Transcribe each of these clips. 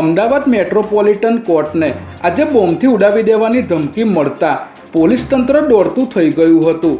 Ahmedabad metropolitan કોર્ટને આજે બોમ્બથી ઉડાવી દેવાની ધમકી મળતા પોલીસ તંત્ર દોડતું થઈ ગયું હતું.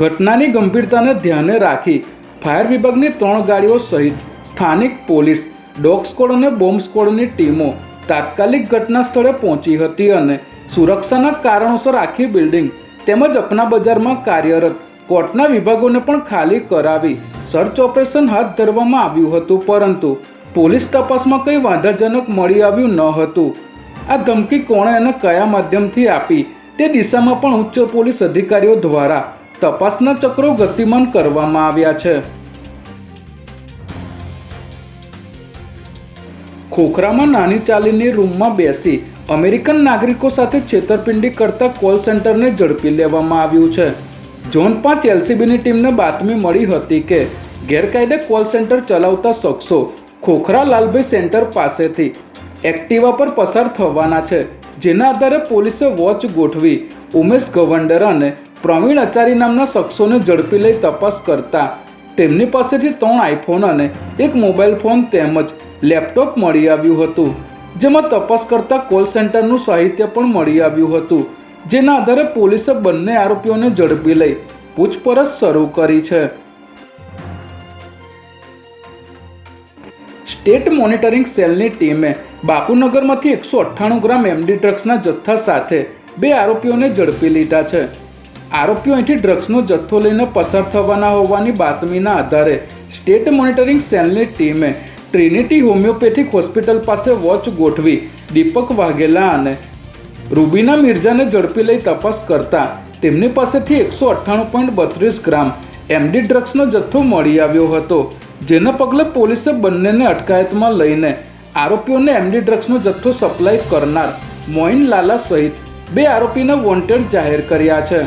ઘટનાની ગંભીરતાને ધ્યાને રાખી ફાયર વિભાગની 3 ગાડીઓ સહિત સ્થાનિક પોલીસ, ડોગ સ્ક્વોડ અને બોમ્બ સ્ક્વોડની ટીમો તાત્કાલિક ઘટના સ્થળે પહોંચી હતી અને સુરક્ષાના કારણોસર આખી બિલ્ડિંગ તેમજ અપના બજારમાં કાર્યરત કોર્ટના વિભાગોને પણ ખાલી કરાવી સર્ચ ઓપરેશન હાથ ધરવામાં આવ્યું હતું, પરંતુ પોલીસ તપાસમાં કંઈ વાંધાજનક મળી આવ્યું ન હતું. આ ધમકી કોણે અને કયા માધ્યમથી આપી તે દિશામાં પણ ઉચ્ચ પોલીસ અધિકારીઓ દ્વારા તપાસના ચક્રો ગતિમાન કરવામાં આવ્યા છે. ખોખરામાં નાની ચાલીની રૂમમાં બેસી અમેરિકન નાગરિકો સાથે છેતરપિંડી કરતા કોલ સેન્ટરને ઝડપી લેવામાં આવ્યું છે. ઝોન 5 એલસીબીની ટીમને બાતમી મળી હતી કે ગેરકાયદે કોલ સેન્ટર ચલાવતા શખ્સો ખોખરા લાલભાઈ સેન્ટર પાસેથી એક્ટિવા પર પસાર થવાના છે, જેના આધારે પોલીસે વોચ ગોઠવી ઉમેશ ગવંડર અને પ્રવીણ આચારી નામના શખ્સોને ઝડપી લઈ તપાસ કરતા તેમની પાસેથી 3 આઈફોન અને 1 મોબાઈલ ફોન તેમજ લેપટોપ મળી આવ્યું હતું, જેમાં તપાસ કરતા કોલ સેન્ટરનું સાહિત્ય પણ મળી આવ્યું હતું, જેના આધારે પોલીસે બંને આરોપીઓને ઝડપી લઈ પૂછપરછ શરૂ કરી છે. સ્ટેટ મોનિટરિંગ સેલની ટીમે બાપુનગરમાંથી 198 ગ્રામ એમડી ડ્રગ્સના જથ્થા સાથે 2 આરોપીઓને ઝડપી લીધા છે. આરોપીઓ અહીંથી ડ્રગ્સનો જથ્થો લઈને પસાર થવાના હોવાની બાતમીના આધારે સ્ટેટ મોનિટરિંગ સેલની ટીમે ટ્રિનિટી હોમિયોપેથિક હોસ્પિટલ પાસે વોચ ગોઠવી દીપક વાઘેલા અને રૂબીના મિર્જાને ઝડપી લઈ તપાસ કરતા તેમની પાસેથી 198.32 ગ્રામ એમડી ડ્રગ્સનો જથ્થો મળી આવ્યો હતો, જેના પગલે પોલીસે બંનેને અટકાયતમાં લઈને આરોપીઓને એમડી ડ્રગ્સનો જથ્થો સપ્લાય કરનાર મોઇન લાલા સહિત 2 આરોપીને વોન્ટેડ જાહેર કર્યા છે.